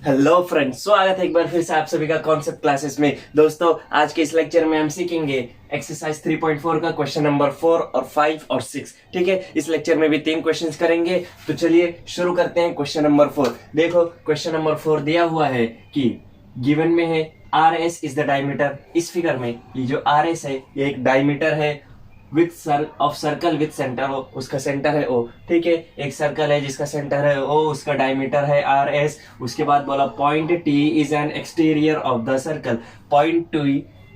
Hello friends, स्वागत है एक बार फिर से आप सभी का कॉन्सेप्ट क्लासेस में। दोस्तों, आज के इस लेक्चर में हम सीखेंगे एक्सरसाइज 3.4 का क्वेश्चन नंबर 4 और 5 और 6। ठीक है, इस लेक्चर में भी 3 क्वेश्चंस करेंगे। तो चलिए शुरू करते हैं क्वेश्चन नंबर 4। देखो, क्वेश्चन नंबर 4 दिया हुआ है कि गिवन में है R S is the diameter. इस फिगर में ये जो आर एस है ये एक डायमीटर है with of circle with center O, उसका सेंटर है ओ। ठीक है, एक सर्कल है जिसका सेंटर है ओ, उसका डायमीटर है आर एस। उसके बाद बोला point T is an exterior of the circle. Point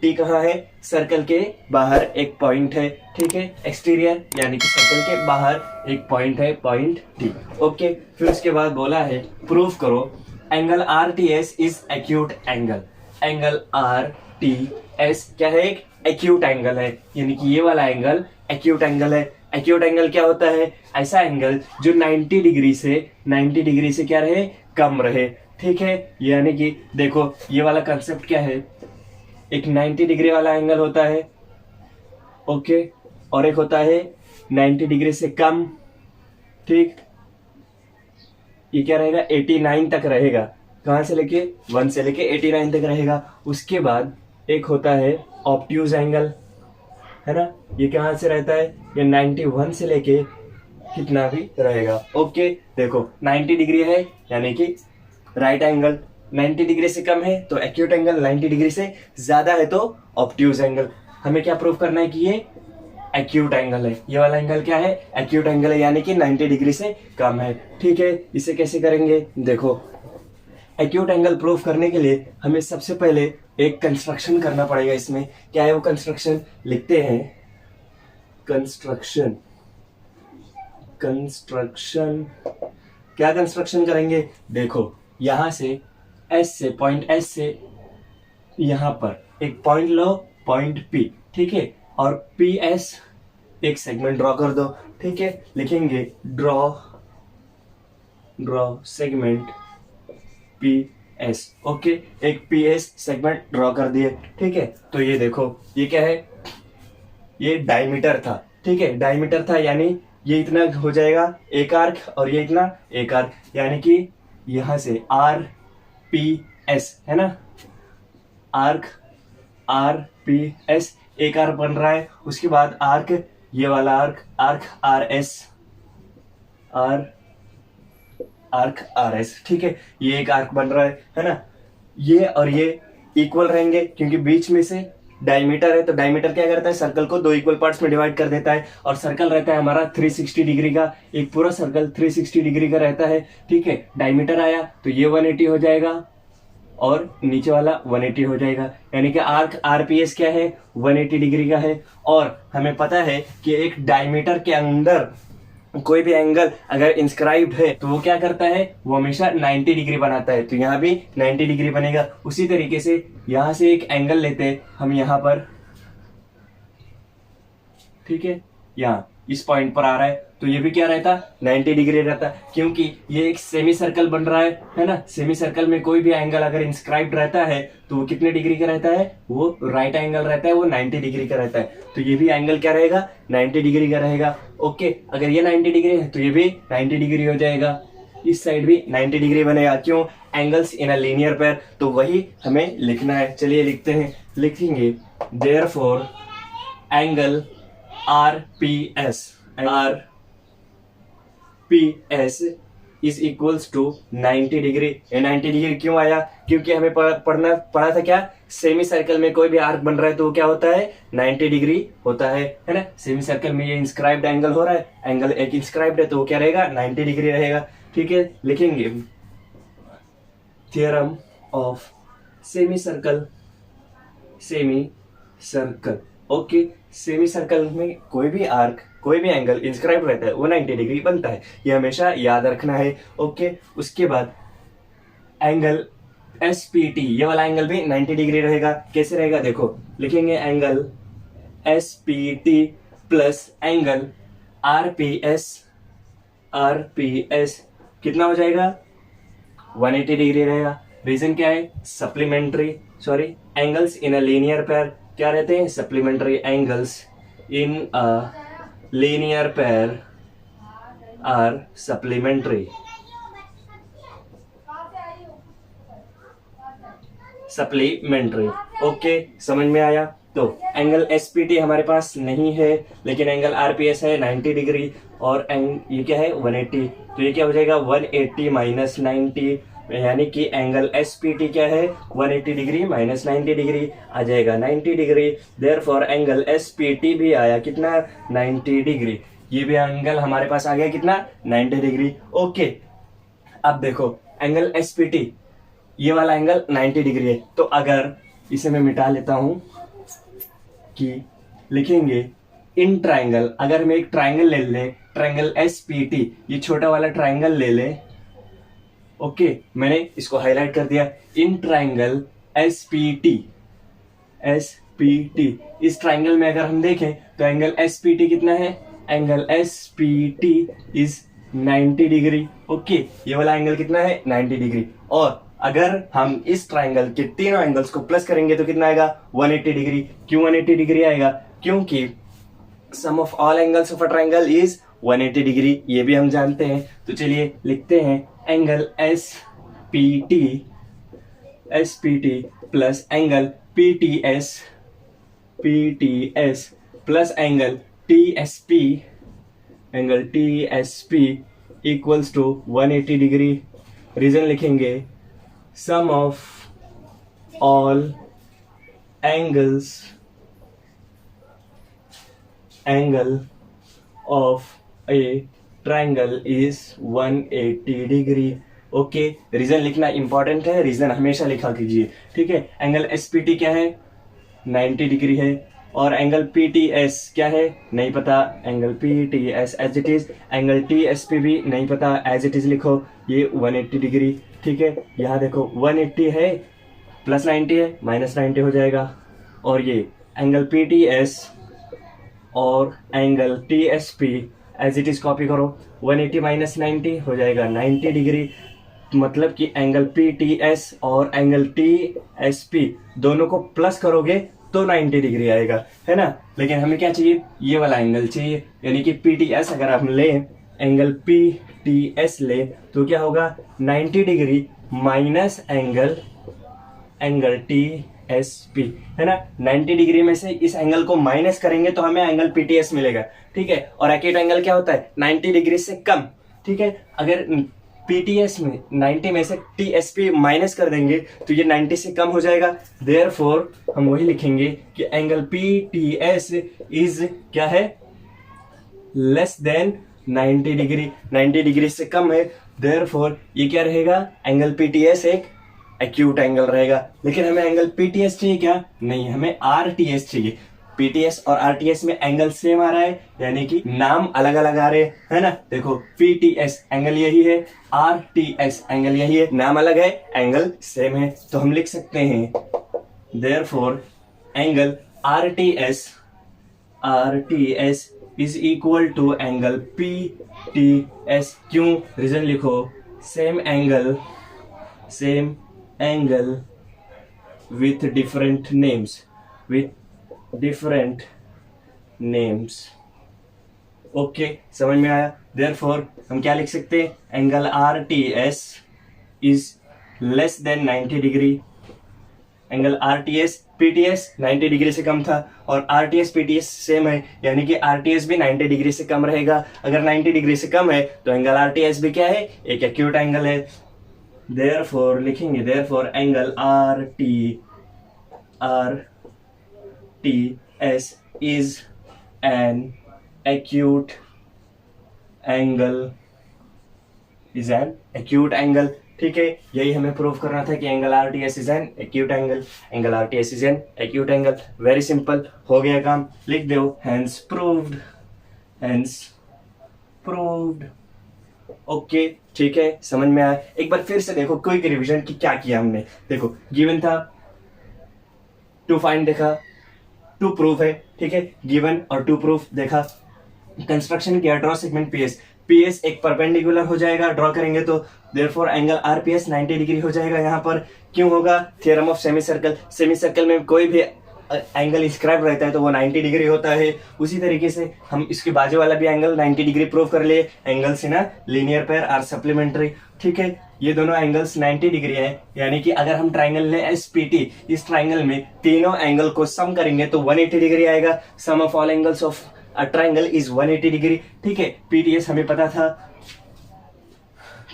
T कहाँ है? सर्कल के बाहर एक पॉइंट है। ठीक है, एक्सटीरियर यानी कि सर्कल के बाहर एक पॉइंट है, पॉइंट टी। ओके, फिर उसके बाद बोला है प्रूव करो angle R T S is acute angle. Angle R T S क्या है? एक एक्यूट एंगल है, यानी कि ये वाला एंगल एक्यूट एंगल है। एक्यूट एंगल क्या होता है? ऐसा एंगल जो 90 डिग्री से क्या रहे? कम रहे। ठीक है, यानी कि देखो ये वाला कंसेप्ट क्या है, एक 90 डिग्री वाला एंगल होता है, ओके, और एक होता है 90 डिग्री से कम। ठीक, ये क्या रहेगा? 89 तक रहेगा। कहां से लेके? 1 से लेके 89 तक रहेगा। उसके बाद एक होता है ऑब्ट्यूज एंगल, है ना? ये कहां से रहता है? ये 91 से लेके कितना भी रहेगा। ओके, देखो 90 डिग्री है यानी कि राइट एंगल, 90 डिग्री से कम है तो एक्यूट एंगल, 90 डिग्री से ज्यादा है तो ऑब्ट्यूज एंगल। हमें क्या प्रूव करना है कि ये एक्यूट एंगल है। ये वाला एंगल क्या है? एक्यूट एंगल है, यानी कि 90 डिग्री से कम है। ठीक है, इसे कैसे करेंगे? देखो, एक्यूट एंगल प्रूफ करने के लिए हमें सबसे पहले एक कंस्ट्रक्शन करना पड़ेगा। इसमें क्या है वो कंस्ट्रक्शन? लिखते हैं कंस्ट्रक्शन। क्या कंस्ट्रक्शन करेंगे? देखो, यहां से एस से, पॉइंट एस से यहां पर एक पॉइंट लो, पॉइंट पी। ठीक है, और पी एस एक सेगमेंट ड्रॉ कर दो। ठीक है, लिखेंगे draw segment P S. Okay, एक पी एस सेगमेंट ड्रॉ कर दिए। ठीक है, तो ये देखो ये क्या है? ये डायमीटर था। ठीक है, डायमीटर था यानी ये इतना हो जाएगा एक आर्क, और ये इतना एक आर्क, यानी कि यहां से आर पी एस है ना, आर्क आर पी एस एक आर्क बन रहा है। उसके बाद आर्क, ये वाला arc R S, arc R S. ठीक है, ये एक आर्क बन रहा है ना? ये और ये इक्वल रहेंगे क्योंकि बीच में से डायमीटर है, तो डायमीटर क्या करता है? सर्कल को 2 इक्वल पार्ट्स में डिवाइड कर देता है। और सर्कल रहता है हमारा 360 डिग्री का, एक पूरा सर्कल 360 डिग्री का रहता है। ठीक है, डायमीटर आया तो ये 180 हो जाएगा और नीचे वाला 180 हो जाएगा, यानी कि आर्क आरपीएस क्या है? 180 डिग्री का है। और हमें पता है कि एक डायमीटर के अंदर कोई भी एंगल अगर इंस्क्राइब्ड है तो वो क्या करता है? वो हमेशा 90 डिग्री बनाता है, तो यहाँ भी 90 डिग्री बनेगा। उसी तरीके से यहां से एक एंगल लेते हैं हम यहां पर। ठीक है, यहाँ इस पॉइंट पर आ रहा है तो ये भी क्या रहता? 90 डिग्री रहता, क्योंकि ये एक सेमी सर्कल बन रहा है ना? सेमी सर्कल में कोई भी एंगल अगर इंस्क्राइब्ड रहता है तो वो कितने डिग्री का रहता है? वो राइट एंगल रहता है, वो 90 डिग्री का रहता है। तो ये भी एंगल क्या रहेगा? 90 डिग्री का रहेगा। ओके, अगर ये 90 डिग्री है तो ये भी 90 डिग्री हो जाएगा, इस साइड भी 90 डिग्री बनेगा। क्यों? Angles in a linear pair, तो वही हमें लिखना है। चलिए लिखते हैं, लिखेंगे therefore angle RPS is equals to 90 degree. ये 90 डिग्री क्यों आया? क्योंकि हमें पढ़ा था क्या? सेमी सर्कल में कोई भी आर्क बन रहा है तो वो क्या होता है? 90 डिग्री होता है ना? सेमी सर्कल में ये इंस्क्राइब्ड एंगल हो रहा है, एंगल एक इंस्क्राइब्ड है तो वो क्या रहेगा? 90 डिग्री रहेगा। ठीक है, लिखेंगे theorem of semi circle. Okay, semi circle में कोई भी आर्क, कोई भी एंगल इंस्क्राइब रहता है वो 90 डिग्री बनता है, ये हमेशा याद रखना है। ओके, उसके बाद एंगल SPT, ये वाला एंगल भी 90 डिग्री रहेगा। कैसे रहेगा? देखो, लिखेंगे angle SPT plus angle RPS कितना हो जाएगा? 180 डिग्री रहेगा। रीजन क्या है? Angles in a linear pair क्या रहते हैं? Supplementary angles in a linear pair are supplementary. Supplementary. Okay, समझ में आया। तो एंगल एसपीटी हमारे पास नहीं है, लेकिन एंगल आरपीएस है 90 डिग्री, और ये क्या है 180। तो ये क्या हो जाएगा 180 माइनस 90, यानी कि एंगल एसपीटी क्या है 180 डिग्री माइनस 90 डिग्री आ जाएगा 90 डिग्री। देयरफॉर एंगल एसपीटी भी आया कितना 90 डिग्री। ये भी एंगल हमारे पास आ गया कितना 90 डिग्री। ओके, अब देखो एंगल एसपीटी ये वाला एंगल 90 डिग्री है, तो अगर इसे मैं मिटा लेता हूं कि लिखेंगे इन ट्राइंगल, अगर मैं एक ट्राइंगल ले ले, ट्राइंगल एसपीटी, ये छोटा वाला ट्राइंगल ले ले। ओके, मैंने इसको हाईलाइट कर दिया, इन ट्राइंगल एसपीटी, एसपीटी, इस ट्राइंगल में अगर हम देखें तो एंगल एसपीटी कितना है, angle SPT is 90 degree. Okay, ये वाला एंगल कितना है 90 डिग्री। और अगर हम इस ट्राइंगल के तीनों एंगल्स को प्लस करेंगे तो कितना आएगा 180 डिग्री। क्यों 180 डिग्री आएगा, क्योंकि sum of all angles of a triangle is 180 degree, ये भी हम जानते हैं। तो चलिए लिखते हैं angle SPT, SPT plus angle PTS, PTS plus angle TSP, angle TSP equals to 180 degree. Reason लिखेंगे sum of all angles, angle of a triangle is 180 degree. Okay, reason लिखना इंपॉर्टेंट है, रीजन हमेशा लिखा कीजिए, ठीक है। एंगल एसपीटी क्या है 90 डिग्री है, और एंगल पीटीएस क्या है नहीं पता, angle PTS as it is, angle TSP भी नहीं पता, एज इट इज लिखो, ये 180 डिग्री, ठीक है। यहाँ देखो 180 है प्लस 90 है माइनस 90 हो जाएगा, और ये एंगल पीटीएस और angle TSP as it is copy करो, 180 माइनस 90 हो जाएगा 90 डिग्री। मतलब कि एंगल पीटीएस और एंगल टीएसपी दोनों को प्लस करोगे तो 90 डिग्री आएगा, है ना। लेकिन हमें क्या चाहिए, ये वाला एंगल चाहिए, यानी कि पीटीएस अगर हम ले, एंगल पीटीएस ले तो क्या होगा 90 degree minus angle, angle TSP, है ना। 90 डिग्री में से इस एंगल को माइनस करेंगे तो हमें एंगल पीटीएस मिलेगा, ठीक है। और एक्यूट एंगल क्या होता है 90 डिग्री से कम, ठीक है। अगर पीटीएस में 90 में से टीएसपी माइनस कर देंगे तो ये 90 से कम हो जाएगा। देयरफॉर हम वही लिखेंगे कि एंगल पीटीएस इज क्या है लेस देन 90 डिग्री, 90 डिग्री से कम है। देयरफॉर ये क्या रहेगा, एंगल पीटीएस एक एक्यूट एंगल रहेगा। लेकिन हमें एंगल पीटीएस चाहिए क्या, नहीं, हमें आरटीएस चाहिए। पीटीएस और आरटीएस में एंगल सेम आ रहा है, यानी कि नाम अलग अलग आ रहे हैं, है ना। देखो पीटीएस एंगल यही है, आरटीएस एंगल यही है, नाम अलग है एंगल सेम है। तो हम लिख सकते हैं therefore angle RTS, RTS is equal to angle PTS. क्यों, रीजन लिखो, same angle, same angle with different names, with different names। Okay, समझ में आया। देयरफॉर हम क्या लिख सकते हैं, angle R T S is less than 90 degree. Angle R T S P T S 90 degree से कम था, और R T S P T S same है, यानी कि आर टी एस भी 90 डिग्री से कम रहेगा। अगर 90 डिग्री से कम है तो एंगल आर टी एस भी क्या है, एक एक्यूट एंगल है। देयरफॉर लिखेंगे, therefore angle R T S is an acute angle, is an acute angle, ठीक है। यही हमें प्रूव करना था कि angle R T S is an acute angle, angle R T S is an acute angle. Very simple, हो गया काम, लिख दो hence proved, hence proved. Okay, ठीक है, समझ में आया। एक बार फिर से देखो क्विक रिवीजन की क्या किया हमने। देखो गिवन था, टू फाइंड देखा, टू प्रूफ है, ठीक है, गिवन और टू प्रूफ देखा। कंस्ट्रक्शन किया, ड्रॉ सेगमेंट पीएस, पीएस एक परपेंडिकुलर हो जाएगा ड्रॉ करेंगे तो, देयरफॉर एंगल आरपीएस 90 डिग्री हो जाएगा यहाँ पर। क्यों होगा, theorem of semi circle, semi circle में कोई भी एंगल इंस्क्राइब रहता है तो वो 90 डिग्री होता है। उसी तरीके से हम इसके बाजू वाला भी एंगल 90 डिग्री प्रूव कर लिए। Angles in linear pair are supplementary, ठीक है। ये दोनों एंगल्स 90 डिग्री है, यानी कि अगर हम ट्राइंगल ले एसपीटी, इस ट्राइंगल में तीनों एंगल को सम करेंगे तो 180 डिग्री आएगा। Sum of all angles of a triangle is 180 degree, ठीक है। पीटीएस हमें पता था,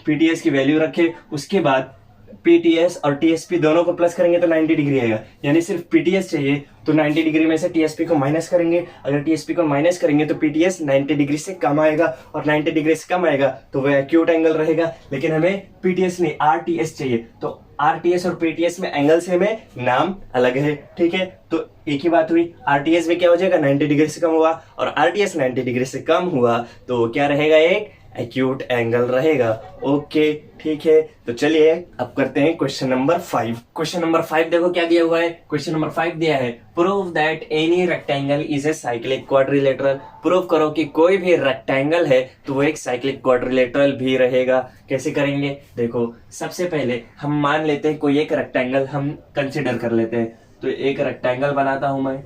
पीटीएस की वैल्यू रखे, उसके बाद पीटीएस और टीएसपी दोनों को प्लस करेंगे तो 90 डिग्री आएगा। यानी सिर्फ पीटीएस चाहिए तो 90 डिग्री में से टीएसपी को माइनस करेंगे। अगर टीएसपी को माइनस करेंगे तो पीटीएस 90 डिग्री से कम आएगा, और 90 डिग्री से कम आएगा तो वह एक्यूट एंगल रहेगा। लेकिन हमें पीटीएस नहीं, आरटीएस चाहिए, तो आरटीएस और पीटीएस में एंगल सेम है, नाम अलग है, ठीक है। तो एक ही बात हुई, आरटीएस में क्या हो जाएगा, 90 डिग्री से कम हुआ, और आरटीएस 90 डिग्री से कम हुआ तो क्या रहेगा, एक एक्यूट एंगल रहेगा। ओके, ठीक है। तो चलिए अब करते हैं क्वेश्चन नंबर 5। क्वेश्चन नंबर 5 देखो क्या दिया हुआ है। क्वेश्चन नंबर 5 दिया है, prove that any rectangle is a cyclic quadrilateral. Prove करो कि कोई भी रेक्टेंगल है तो वो एक साइक्लिक क्वाड्रिलेटरल भी रहेगा। कैसे करेंगे, देखो सबसे पहले हम मान लेते हैं कोई एक रेक्टेंगल हम कंसिडर कर लेते हैं। तो एक रेक्टेंगल बनाता हूं मैं,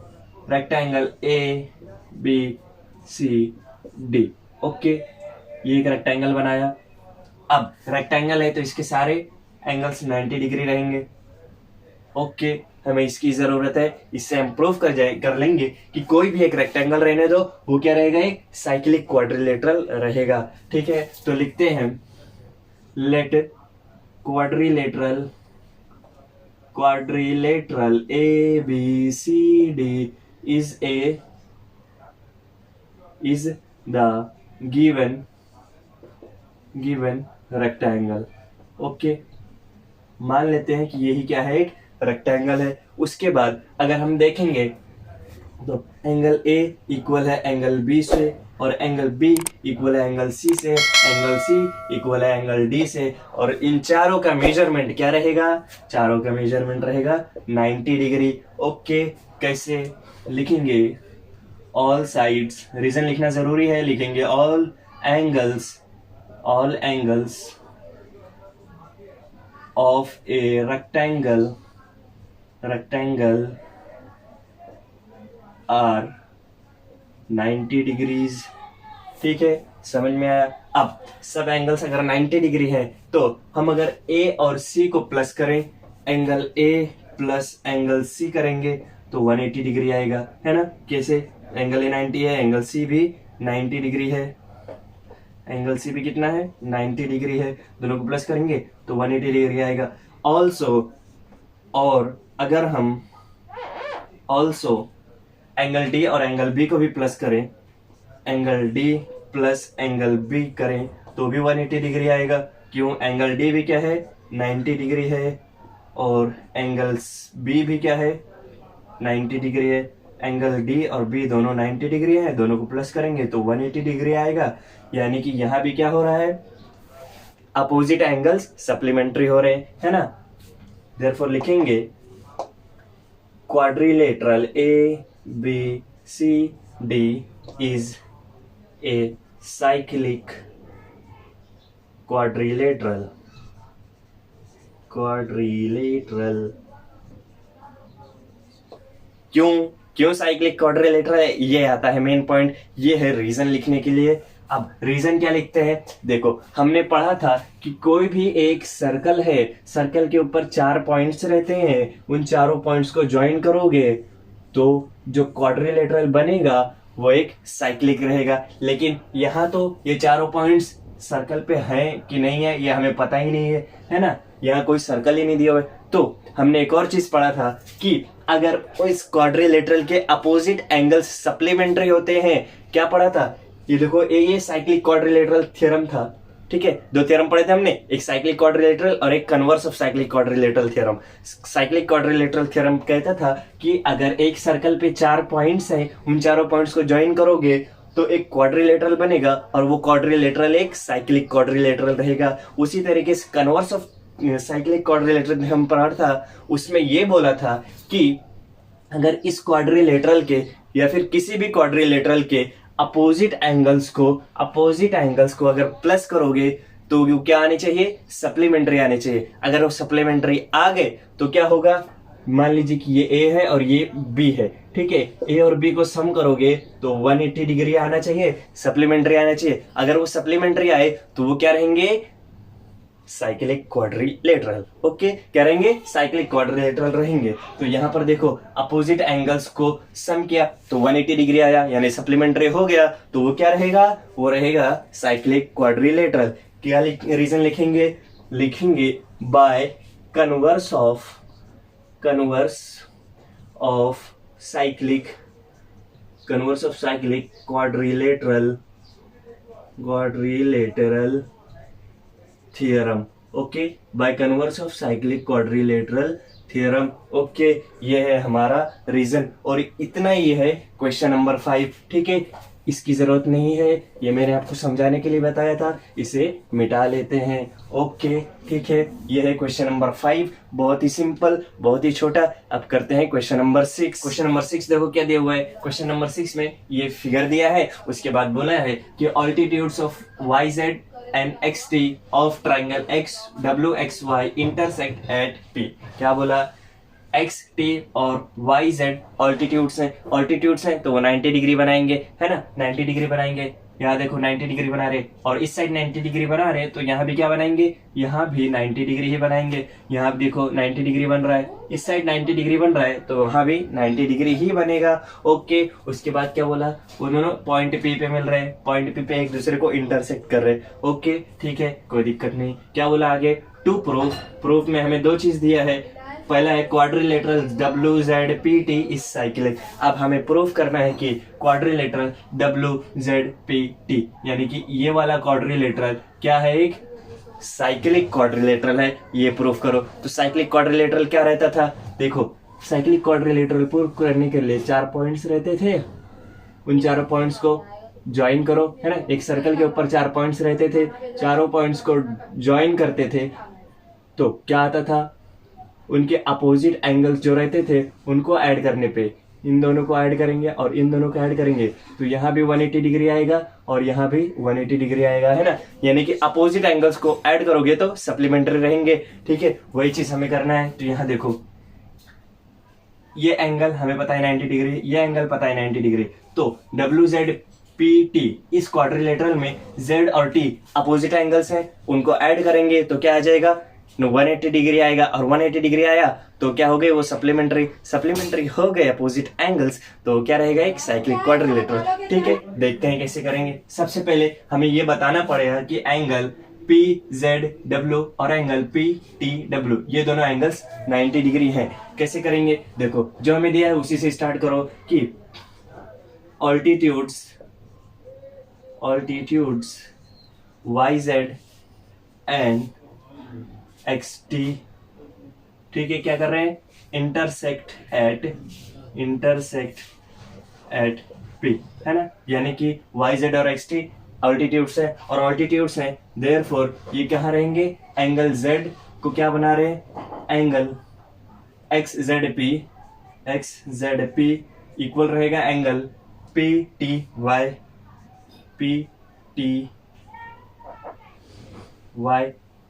rectangle A B C D. Okay, ये एक रेक्टेंगल बनाया। अब रेक्टेंगल है तो इसके सारे एंगल्स 90 डिग्री रहेंगे। ओके, हमें इसकी जरूरत है, इससे हम प्रूव कर लेंगे कि कोई भी एक रेक्टेंगल रहने दो वो क्या रहेगा, एक साइक्लिक क्वाड्रिलेटरल रहेगा, ठीक है। तो लिखते हैं let quadrilateral A B C D is the given rectangle. Okay, मान लेते हैं कि यही क्या है, एक रेक्टेंगल है। उसके बाद अगर हम देखेंगे तो एंगल ए इक्वल है एंगल बी से, और एंगल बी इक्वल है एंगल सी से, एंगल सी इक्वल है एंगल डी से, और इन चारों का मेजरमेंट क्या रहेगा, चारों का मेजरमेंट रहेगा 90 डिग्री। ओके, कैसे लिखेंगे, ऑल साइड्स, रीजन लिखना जरूरी है, लिखेंगे all angles of a rectangle are 90 degrees, ठीक है, समझ में आया। अब सब एंगल्स अगर 90 डिग्री है तो हम अगर ए और सी को प्लस करें, angle A plus angle C करेंगे तो 180 डिग्री आएगा, है ना। कैसे, एंगल ए 90 है, एंगल सी भी 90 डिग्री है, एंगल सी भी कितना है, 90 डिग्री है, दोनों को प्लस करेंगे तो 180 डिग्री आएगा। ऑल्सो, और अगर हम ऑल्सो एंगल डी और एंगल बी को भी प्लस करें, angle D plus angle B करें तो भी 180 डिग्री आएगा। क्यों, एंगल डी भी क्या है, 90 डिग्री है, और एंगल बी भी क्या है, 90 डिग्री है। एंगल डी और बी दोनों 90 डिग्री है, दोनों को प्लस करेंगे तो 180 डिग्री आएगा। यानी कि यहां भी क्या हो रहा है, अपोजिट एंगल्स सप्लीमेंट्री हो रहे हैं, है ना। देयरफॉर लिखेंगे quadrilateral A B C D is a cyclic quadrilateral क्यों साइक्लिक क्वाड्रिलेटरल है, ये आता है मेन पॉइंट, ये है रीजन लिखने के लिए। अब रीजन क्या लिखते हैं, देखो हमने पढ़ा था कि कोई भी एक सर्कल है, सर्कल के ऊपर 4 पॉइंट्स रहते हैं, उन चारों पॉइंट्स को ज्वाइन करोगे तो जो क्वाड्रिलेटरल बनेगा वो एक साइक्लिक रहेगा। लेकिन यहाँ तो ये चारों पॉइंट्स सर्कल पे हैं कि नहीं है ये हमें पता ही नहीं है ना, यहाँ कोई सर्कल ही नहीं दिया हुआ है। तो हमने एक और चीज पढ़ा था कि अगर इस क्वाड्रिलेटरल के अपोजिट एंगल्स सप्लीमेंट्री होते हैं, क्या पढ़ा था, ये देखो ये साइक्लिक क्वाड्रिलेटरल थ्योरम था, ठीक है। 2 थ्योरम पढ़े थे हमने, एक साइक्लिक क्वाड्रिलेटरल और एक converse of cyclic quadrilateral theorem. Cyclic quadrilateral theorem कहता था कि अगर एक सर्कल पे 4 पॉइंट्स हैं, उन चारों पॉइंट्स को ज्वाइन करोगे तो एक क्वाड्रिलेटरल बनेगा, और वो क्वाड्रिलेटरल एक साइक्लिक क्वाड्रिलेटरल रहेगा। उसी तरीके से कन्वर्स ऑफ साइक्लिक क्वाड्रिलेटरल हम पढ़ा था, उसमें ये बोला था कि अगर इस क्वाड्रिलेटरल के या फिर किसी भी क्वाड्रिलेटरल के अपोजिट एंगल्स को अगर प्लस करोगे तो क्या आने चाहिए, सप्लीमेंट्री आने चाहिए। अगर वो सप्लीमेंट्री आ गए तो क्या होगा, मान लीजिए कि ये ए है और ये बी है, ठीक है। ए और बी को सम करोगे तो 180 डिग्री आना चाहिए, सप्लीमेंट्री आना चाहिए। अगर वो सप्लीमेंट्री आए तो वो क्या रहेंगे, साइक्लिक क्वाड्रिलेटरल। ओके, क्या रहेंगे, साइक्लिक क्वाड्रिलेटरल रहेंगे। तो यहाँ पर देखो अपोजिट एंगल्स को सम किया तो 180 डिग्री आया, यानी सप्लीमेंट्री हो गया, तो वो क्या रहेगा, वो रहेगा साइक्लिक क्वाड्रिलेटरल। क्या रीजन लिखेंगे, लिखेंगे by converse of cyclic quadrilateral theorem. Okay, by converse of cyclic quadrilateral theorem. Okay, ये है हमारा रीजन, और इतना ही है क्वेश्चन नंबर 5, ठीक है। इसकी जरूरत नहीं है, ये मैंने आपको समझाने के लिए बताया था, इसे मिटा लेते हैं। ओके, ठीक है, ये है क्वेश्चन नंबर 5, बहुत ही सिंपल, बहुत ही छोटा। अब करते हैं क्वेश्चन नंबर 6। क्वेश्चन नंबर 6 देखो क्या दिया हुआ है। क्वेश्चन नंबर 6 में ये फिगर दिया है, उसके बाद बोला है कि altitudes of YZ and XT of triangle XWXY intersect at P। क्या बोला, XT और YZ ऑल्टीट्यूड्स हैं तो वो 90 डिग्री बनाएंगे, है ना, 90 डिग्री बनाएंगे। यहाँ देखो 90 डिग्री बना रहे, और इस साइड 90 डिग्री बना रहे, तो यहाँ भी क्या बनाएंगे, यहाँ भी 90 डिग्री ही बनाएंगे। यहाँ भी देखो 90 डिग्री बन रहा है, इस साइड 90 डिग्री बन रहा है, तो वहाँ भी 90 डिग्री ही बनेगा। ओके, उसके बाद क्या बोला, वो दोनों पॉइंट पी पे मिल रहे हैं, पॉइंट पी पे एक दूसरे को इंटरसेक्ट कर रहे हैं। ओके, ठीक है, कोई दिक्कत नहीं। क्या बोला आगे, टू प्रूफ में हमें दो चीज दिया है। पहला है क्वाड्रिलेटरल WZPT इज साइक्लिक। अब हमें प्रूफ करना है कि क्वाड्रिलेटरल WZPT यानी कि ये वाला क्वाड्रिलेटरल क्या है, एक साइक्लिक क्वाड्रिलेटरल है, ये प्रूफ करो। तो साइक्लिक क्वाड्रिलेटरल क्या रहता था, देखो साइक्लिक क्वाड्रिलेटरल प्रूफ करने के लिए 4 पॉइंट्स रहते थे, उन चारों पॉइंट्स को ज्वाइन करो, है ना। एक सर्कल के ऊपर 4 पॉइंट्स रहते थे, चारों पॉइंट्स को ज्वाइन करते थे तो क्या आता था, उनके अपोजिट एंगल्स जो रहते थे उनको ऐड करने पे, इन दोनों को ऐड करेंगे और इन दोनों को ऐड करेंगे तो यहाँ भी 180 डिग्री आएगा और यहाँ भी 180 डिग्री आएगा, है ना। यानी कि अपोजिट एंगल्स को ऐड करोगे तो सप्लीमेंट्री रहेंगे, ठीक है। वही चीज हमें करना है। तो यहाँ देखो ये एंगल हमें पता है 90 डिग्री, ये एंगल पता है 90 डिग्री, तो WZPT इस क्वाड्रिलेटरल में Z और T अपोजिट एंगल्स हैं, उनको ऐड करेंगे तो क्या आ जाएगा, 180 डिग्री आएगा, और 180 डिग्री आया तो क्या हो गए, वो सप्लीमेंट्री हो गए अपोजिट एंगल्स, तो क्या रहेगा, एक साइक्लिक क्वाड्रिलेटरल। ठीक है, देखते हैं कैसे करेंगे। सबसे पहले हमें ये बताना पड़ेगा कि एंगल PZW और एंगल PTW ये दोनों एंगल्स 90 डिग्री हैं। कैसे करेंगे, देखो जो हमें दिया है उसी से स्टार्ट करो कि ऑल्टीट्यूड्स YZ एंड XT, ठीक है, क्या कर रहे हैं, इंटरसेक्ट एट P, है ना। यानी कि YZ और XT ऑल्टीट्यूड्स है और ऑल्टीट्यूड्स हैं, देयरफॉर ये कहाँ रहेंगे, एंगल Z को क्या बना रहे हैं, एंगल XZP इक्वल रहेगा एंगल PTY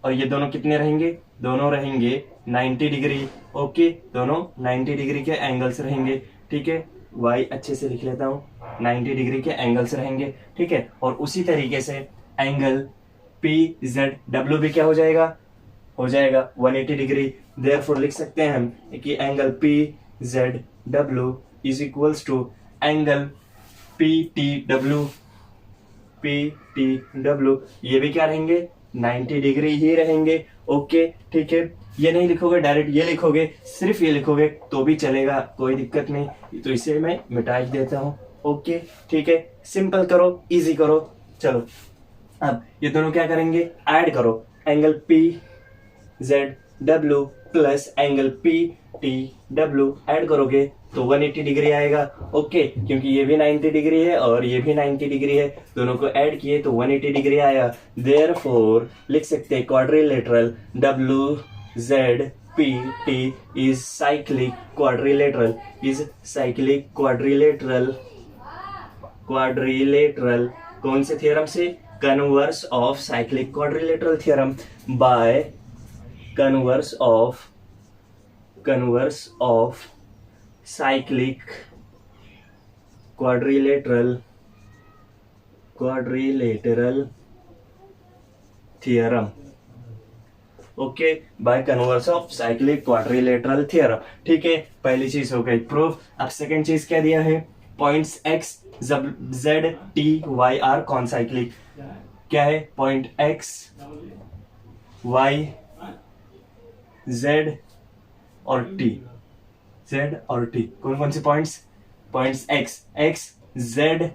और ये दोनों कितने रहेंगे, दोनों रहेंगे 90 डिग्री। ओके, दोनों 90 डिग्री के एंगल्स रहेंगे, ठीक है। Y अच्छे से लिख लेता हूँ, 90 डिग्री के एंगल्स रहेंगे, ठीक है। और उसी तरीके से एंगल PZW भी क्या हो जाएगा 180 डिग्री। देयरफॉर लिख सकते हैं हम कि angle PZW is equals to angle PTW, ये भी क्या रहेंगे, 90 डिग्री ही रहेंगे। ओके, ठीक है, ये नहीं लिखोगे डायरेक्ट, ये लिखोगे, सिर्फ ये लिखोगे तो भी चलेगा, कोई दिक्कत नहीं। तो इसे मैं मिटा ही देता हूँ। ओके, ठीक है, सिंपल करो, इजी करो। चलो अब ये दोनों क्या करेंगे, ऐड करो, angle PZW plus angle PTW add करोगे तो 180 डिग्री आएगा। ओके, क्योंकि ये भी 90 डिग्री है और ये भी 90 डिग्री है, दोनों को ऐड किए तो 180 डिग्री आया। देयरफॉर लिख सकते हैं quadrilateral WZPT is cyclic quadrilateral कौन से थ्योरम से, converse of cyclic quadrilateral theorem by converse of converse of cyclic quadrilateral theorem. Okay, by converse of cyclic quadrilateral theorem. ठीक है, पहली चीज हो गई प्रूफ। अब सेकंड चीज क्या दिया है, points X Z T Y R कौन साइक्लिक। क्या है, पॉइंट एक्स वाई जेड और टी, जेड और टी कौन कौन से पॉइंट्स एक्स जेड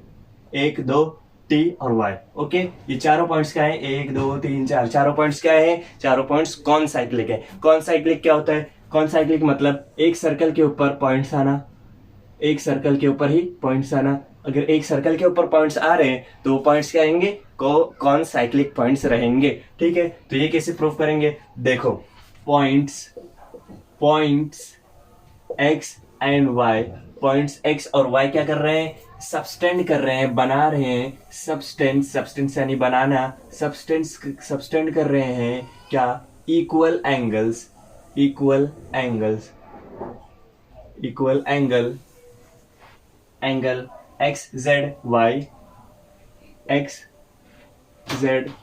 1 2 टी और वाई। ओके, ये चारों पॉइंट्स क्या है, 1 2 3 4, चारों पॉइंट्स क्या है, चारों पॉइंट्स कौन साइक्लिक है। कौन साइक्लिक क्या होता है, कौन साइक्लिक मतलब एक सर्कल के ऊपर पॉइंट्स आना, एक सर्कल के ऊपर ही पॉइंट्स आना। अगर एक सर्कल के ऊपर पॉइंट्स आ रहे हैं तो वो पॉइंट्स क्या आएंगे, कौन साइक्लिक पॉइंट्स रहेंगे। ठीक है, तो ये कैसे प्रूफ करेंगे, देखो points X and Y, points X और वाई क्या कर रहे हैं, सबस्टेंड कर रहे हैं, बना रहे हैं, सबस्टेंस यानी बनाना, सबस्टेंड कर रहे हैं क्या, equal angle X Z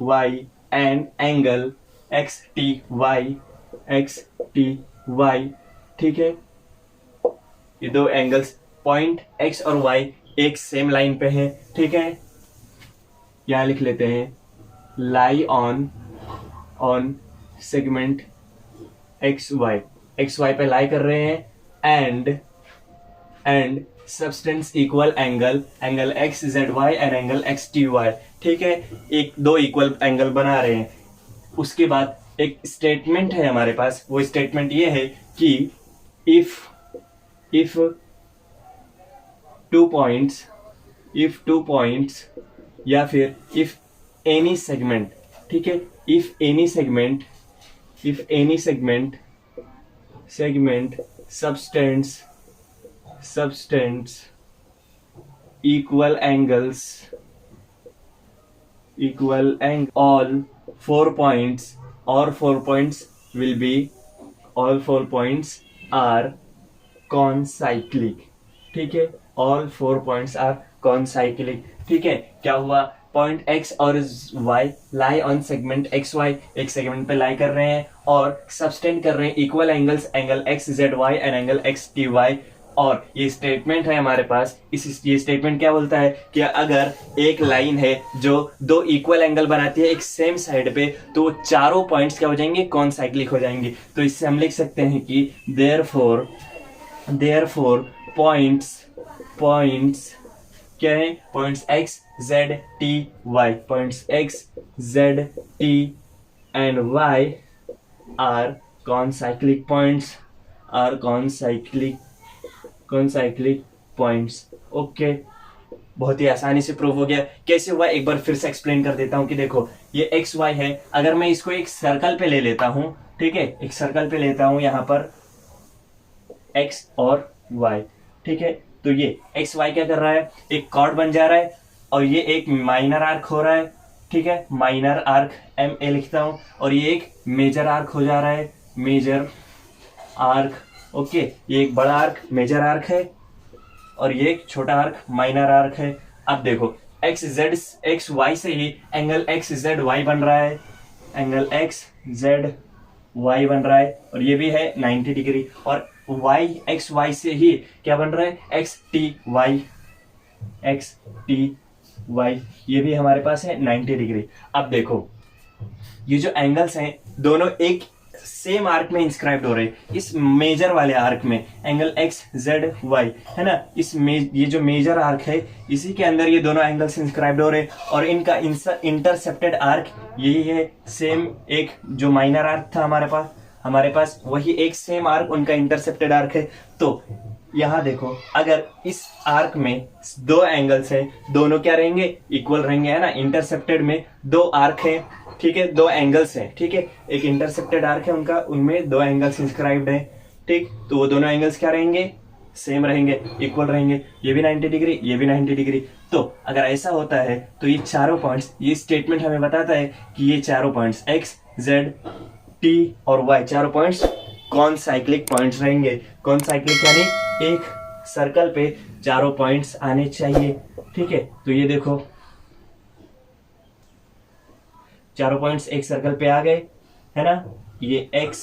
Y and angle X T Y. ठीक है, ये दो एंगल्स पॉइंट एक्स और वाई एक सेम लाइन पे है। ठीक है, यहां लिख लेते हैं, lie on segment X Y पे लाई कर रहे हैं and subtends equal angle X Z Y and angle X T Y. ठीक है, एक दो इक्वल एंगल बना रहे हैं। उसके बाद एक स्टेटमेंट है हमारे पास, वो स्टेटमेंट ये है कि इफ टू पॉइंट्स या फिर इफ एनी सेगमेंट, ठीक है, if any segment subtends equal angles all 4 points are concyclic। ठीक है, all 4 points are concyclic। ठीक है, क्या हुआ, पॉइंट एक्स और Y lie on segment X Y, एक सेगमेंट पे लाई कर रहे हैं और सबस्टेंड कर रहे हैं equal angle X Z Y and angle X T Y. और ये स्टेटमेंट है हमारे पास, ये स्टेटमेंट क्या बोलता है कि अगर एक लाइन है जो दो इक्वल एंगल बनाती है एक सेम साइड पे, तो चारों पॉइंट्स क्या हो जाएंगे, कौन साइक्लिक हो जाएंगे। तो इससे हम लिख सकते हैं कि देयरफॉर पॉइंट्स क्या है, points X Z T Y, points X Z T and Y are concyclic points. Okay, बहुत ही आसानी से प्रूव हो गया। कैसे हुआ एक बार फिर से एक्सप्लेन कर देता हूं कि देखो ये एक्स वाई है, अगर मैं इसको एक सर्कल पे ले लेता हूं, ठीक है, एक सर्कल पे लेता हूं यहां पर एक्स और वाई। ठीक है, तो ये एक्स वाई क्या कर रहा है, एक कॉर्ड बन जा रहा है और ये एक माइनर आर्क हो रहा है। ठीक है, माइनर आर्क एम ए लिखता हूं, और ये एक मेजर आर्क हो जा रहा है, मेजर आर्क। ओके, ये एक बड़ा आर्क मेजर आर्क है और ये एक छोटा आर्क माइनर आर्क है। अब देखो एक्स वाई से ही एंगल एक्स जेड वाई बन रहा है, एंगल एक्स जेड वाई बन रहा है और ये भी है 90 डिग्री। और वाई एक्स वाई से ही क्या बन रहा है, एक्स टी वाई, ये भी हमारे पास है 90 डिग्री। अब देखो ये जो एंगल्स हैं दोनों एक सेम आर्क में इंस्क्राइब्ड हो रहे हैं, इस मेजर वाले आर्क में एंगल एक्स जेड वाई है ना, ये जो मेजर आर्क है इसी के अंदर ये दोनों एंगल्स इंस्क्राइब्ड हो रहे हैं और इनका इंटरसेप्टेड आर्क यही है, सेम एक जो माइनर आर्क था हमारे पास वही एक सेम आर्क उनका इंटरसेप्टेड आर्क है। तो यहां देखो अगर इस आर्क में दो एंगल्स है, दोनों क्या रहेंगे, इक्वल रहेंगे, है ना। इंटरसेप्टेड में दो आर्क है, ठीक है, दो एंगल्स हैं, ठीक है, एक इंटरसेप्टेड आर्क है उनका, उनमें दो एंगल्स इंस्क्राइब्ड है, ठीक, तो वो दोनों एंगल्स क्या रहेंगे, सेम रहेंगे, इक्वल रहेंगे, ये भी 90 डिग्री, ये भी 90 डिग्री। तो अगर ऐसा होता है तो ये चारों पॉइंट्स, ये स्टेटमेंट हमें बताता है कि ये चारों पॉइंट्स एक्स जेड टी और वाई चारों पॉइंट्स कौन साइक्लिक पॉइंट्स रहेंगे। कौन साइक्लिक यानी एक सर्कल पे चारों पॉइंट्स आने चाहिए। ठीक है, तो ये देखो चारों पॉइंट्स एक सर्कल पे आ गए, है ना। ये x,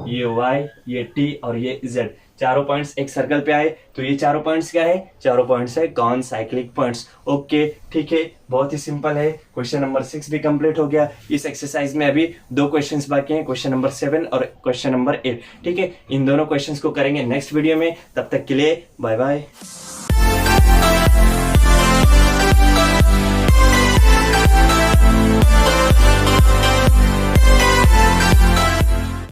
ये y, ये t और ये z, चारों पॉइंट्स एक सर्कल पे आए, तो ये चारों पॉइंट्स क्या है, चारों पॉइंट्स है कौन साइक्लिक पॉइंट्स। ओके ठीक है, बहुत ही सिंपल है। क्वेश्चन नंबर 6 भी कंप्लीट हो गया। इस एक्सरसाइज में अभी 2 क्वेश्चंस बाकी हैं, क्वेश्चन नंबर 7 और क्वेश्चन नंबर 8। ठीक है, इन दोनों क्वेश्चंस को करेंगे नेक्स्ट वीडियो में। तब तक के लिए बाय बाय।